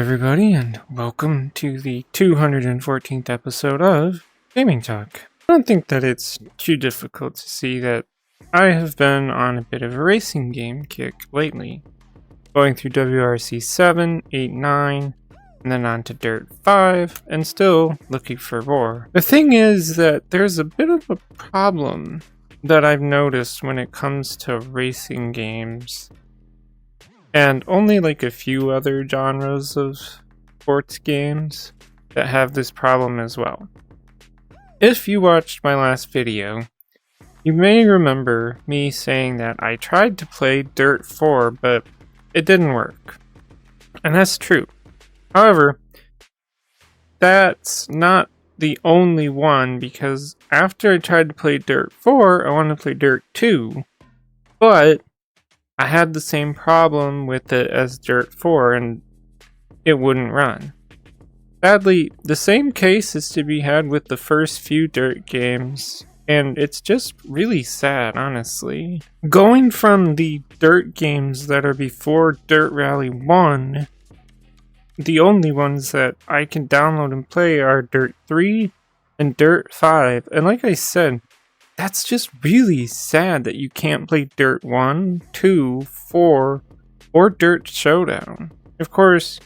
everybody, and welcome to the 214th episode of Gaming Talk. I don't think that it's too difficult to see that I have been on a bit of a racing game kick lately, going through WRC 7, 8, 9, and then on to Dirt 5, and still looking for more. The thing is that there's a bit of a problem that I've noticed when it comes to racing games, and only like a few other genres of sports games that have this problem as well. If you watched my last video, you may remember me saying that I tried to play Dirt 4, but it didn't work. And that's true. However, that's not the only one, because after I tried to play Dirt 4, I wanted to play Dirt 2, but I had the same problem with it as Dirt 4, and it wouldn't run. Sadly, the same case is to be had with the first few Dirt games, and it's just really sad, honestly. Going from the Dirt games that are before Dirt Rally 1, the only ones that I can download and play are Dirt 3 and Dirt 5, and like I said, that's just really sad that you can't play Dirt 1, 2, 4, or Dirt Showdown. Of course,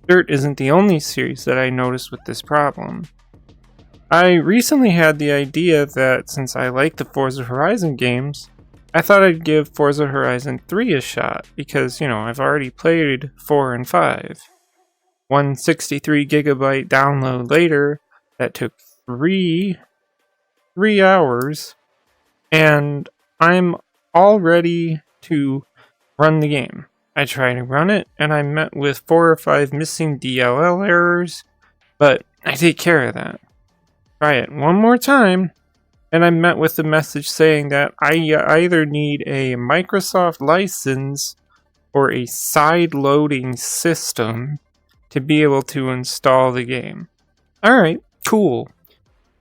Dirt isn't the only series that I noticed with this problem. I recently had the idea that since I like the Forza Horizon games, I thought I'd give Forza Horizon 3 a shot, because, I've already played 4 and 5. One 63 gigabyte download later, that took three hours, and I'm all ready to run the game. I tried to run it, and I met with 4 or 5 missing DLL errors, but I take care of that. Try it one more time, and I met with a message saying that I either need a Microsoft license or a side-loading system to be able to install the game. Alright, cool.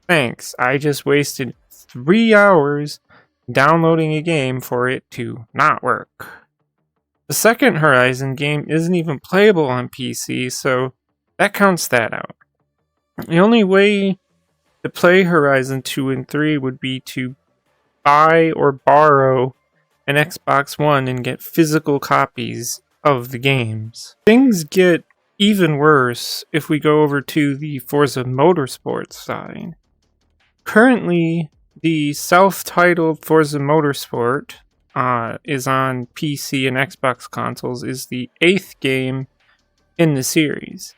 Thanks, I just wasted 3 hours downloading a game for it to not work. The second Horizon game isn't even playable on PC, so that counts that out. The only way to play Horizon 2 and 3 would be to buy or borrow an Xbox One and get physical copies of the games. Things get even worse if we go over to the Forza Motorsport side. Currently, the self-titled Forza Motorsport is on PC and Xbox consoles, is the 8th game in the series.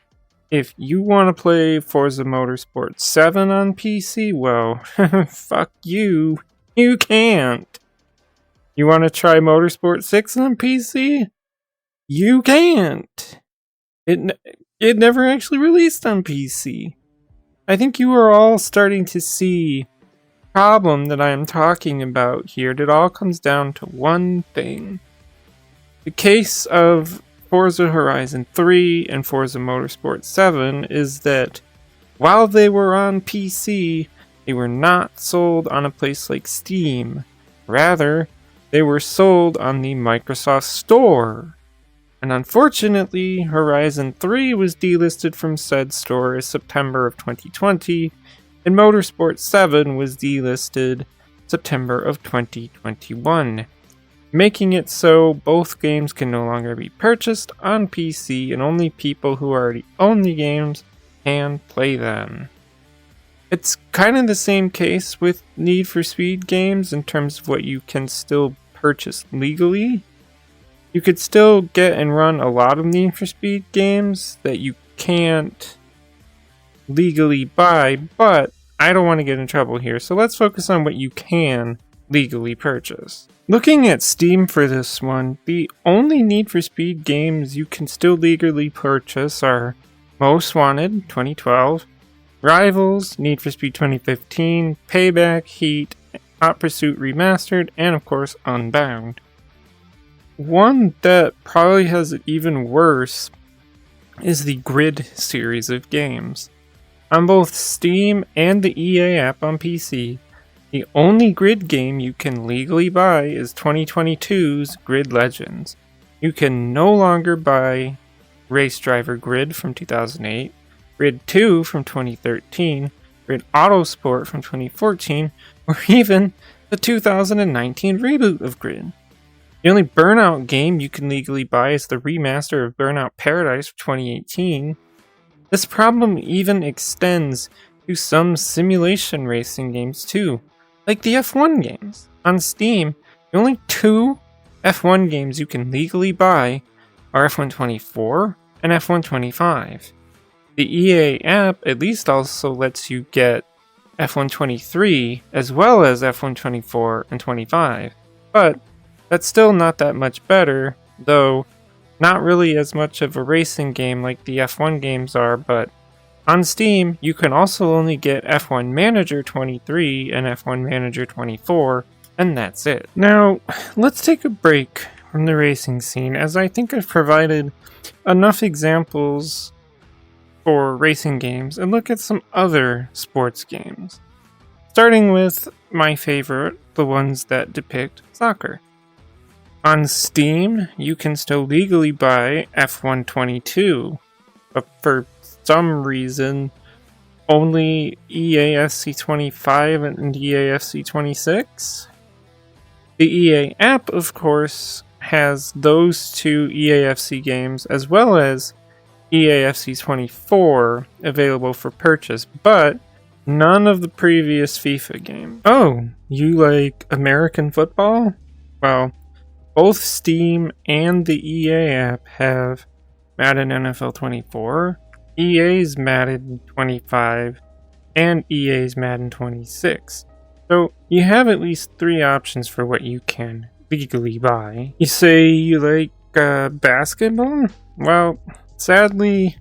If you want to play Forza Motorsport 7 on PC, well, fuck you. You can't. You want to try Motorsport 6 on PC? You can't. It never actually released on PC. I think you are all starting to see the problem that I am talking about here. It all comes down to one thing. The case of Forza Horizon 3 and Forza Motorsport 7 is that while they were on PC, they were not sold on a place like Steam. Rather, they were sold on the Microsoft Store. And unfortunately, Horizon 3 was delisted from said store in September of 2020, and Motorsport 7 was delisted September of 2021, making it so both games can no longer be purchased on PC, and only people who already own the games can play them. It's kind of the same case with Need for Speed games in terms of what you can still purchase legally. You could still get and run a lot of Need for Speed games that you can't legally buy, but I don't want to get in trouble here, so let's focus on what you can legally purchase. Looking at Steam for this one, the only Need for Speed games you can still legally purchase are Most Wanted 2012, Rivals, Need for Speed 2015, Payback, Heat, Hot Pursuit Remastered, and of course Unbound. One that probably has it even worse is the Grid series of games. On both Steam and the EA app on PC, the only Grid game you can legally buy is 2022's Grid Legends. You can no longer buy Race Driver Grid from 2008, Grid 2 from 2013, Grid Autosport from 2014, or even the 2019 reboot of Grid. The only Burnout game you can legally buy is the remaster of Burnout Paradise for 2018. This problem even extends to some simulation racing games too, like the F1 games. On Steam, the only two F1 games you can legally buy are F1 24 and F1 25. The EA app at least also lets you get F1 23 as well as F1 24 and 25, but that's still not that much better, though not really as much of a racing game like the F1 games are, but on Steam, you can also only get F1 Manager 23 and F1 Manager 24, and that's it. Now, let's take a break from the racing scene, as I think I've provided enough examples for racing games, and look at some other sports games. Starting with my favorite, the ones that depict soccer. On Steam, you can still legally buy F1 22, but for some reason, only EAFC 25 and EAFC 26. The EA app, of course, has those two EAFC games as well as EAFC 24 available for purchase, but none of the previous FIFA games. Oh, you like American football? Well, both Steam and the EA app have Madden NFL 24, EA's Madden 25, and EA's Madden 26. So you have at least three options for what you can legally buy. You say you like basketball? Well, sadly,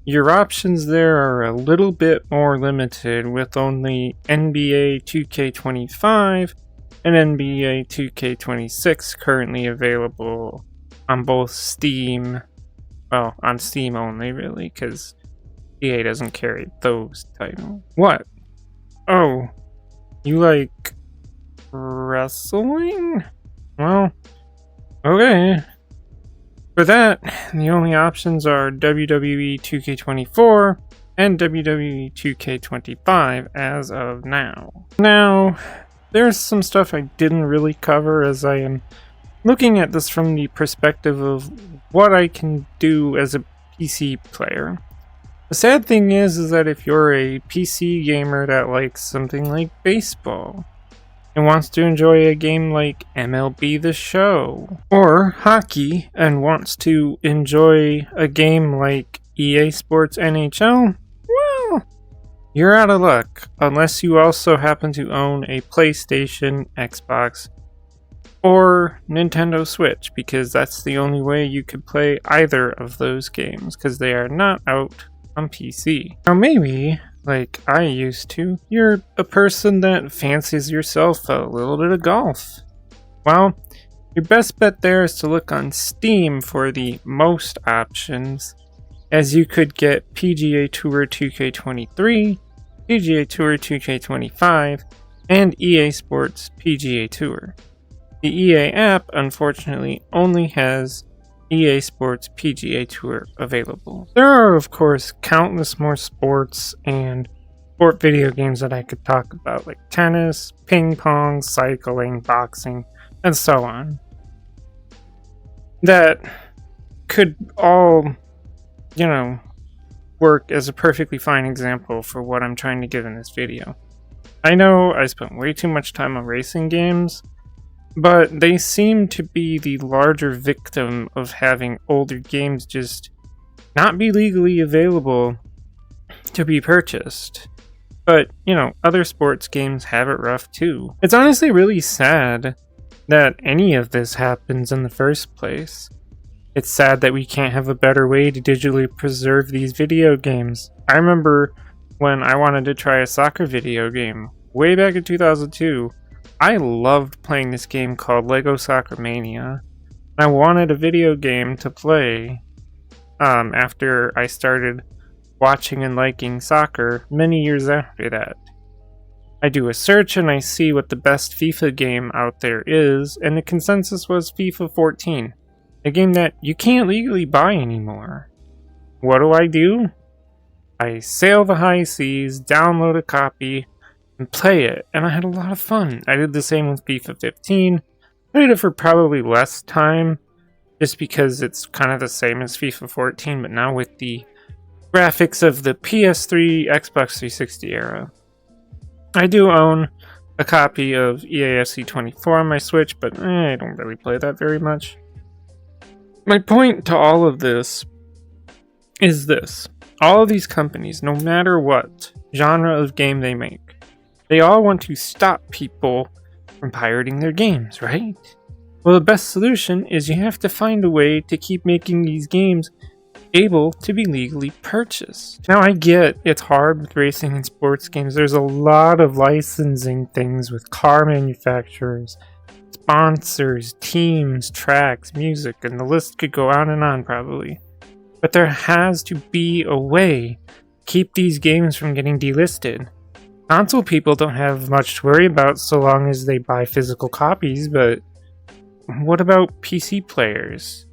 your options there are a little bit more limited, with only NBA 2K25 and NBA 2K26 currently available on both Steam. Well, on Steam only, really, because EA doesn't carry those titles. What? Oh, you like wrestling? Well, okay. For that, the only options are WWE 2K24 and WWE 2K25 as of now. Now, there's some stuff I didn't really cover, as I am looking at this from the perspective of what I can do as a PC player. The sad thing is that if you're a PC gamer that likes something like baseball and wants to enjoy a game like MLB The Show, or hockey and wants to enjoy a game like EA Sports NHL, well, you're out of luck, unless you also happen to own a PlayStation, Xbox, or Nintendo Switch, because that's the only way you could play either of those games, because they are not out on PC. Now maybe, like I used to, you're a person that fancies yourself a little bit of golf. Well, your best bet there is to look on Steam for the most options, as you could get PGA Tour 2K23, PGA Tour 2K25, and EA Sports PGA Tour. The EA app, unfortunately, only has EA Sports PGA Tour available. There are, of course, countless more sports and sport video games that I could talk about, like tennis, ping pong, cycling, boxing, and so on, that could all, work as a perfectly fine example for what I'm trying to give in this video. I know I spent way too much time on racing games, but they seem to be the larger victim of having older games just not be legally available to be purchased. But, other sports games have it rough too. It's honestly really sad that any of this happens in the first place. It's sad that we can't have a better way to digitally preserve these video games. I remember when I wanted to try a soccer video game way back in 2002. I loved playing this game called Lego Soccer Mania. I wanted a video game to play after I started watching and liking soccer many years after that. I do a search and I see what the best FIFA game out there is, and the consensus was FIFA 14, a game that you can't legally buy anymore. what do? I sail the high seas, download a copy, and play it, and I had a lot of fun. I did the same with FIFA 15. Played it for probably less time, just because it's kind of the same as FIFA 14, but now with the graphics of the PS3, Xbox 360 era. I do own a copy of EAFC 24 on my Switch, but I don't really play that very much. My point to all of this is this. All of these companies, no matter what genre of game they make, they all want to stop people from pirating their games, right? Well, the best solution is you have to find a way to keep making these games able to be legally purchased. Now, I get it's hard with racing and sports games. There's a lot of licensing things with car manufacturers, sponsors, teams, tracks, music, and the list could go on and on probably. But there has to be a way to keep these games from getting delisted. Console people don't have much to worry about so long as they buy physical copies, but what about PC players?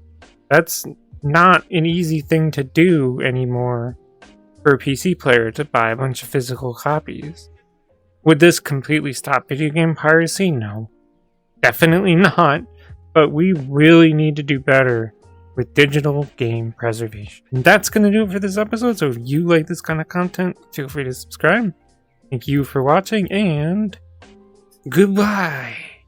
That's not an easy thing to do anymore for a PC player to buy a bunch of physical copies. Would this completely stop video game piracy? No. Definitely not. But we really need to do better with digital game preservation. And that's going to do it for this episode. So if you like this kind of content, feel free to subscribe. Thank you for watching, and goodbye.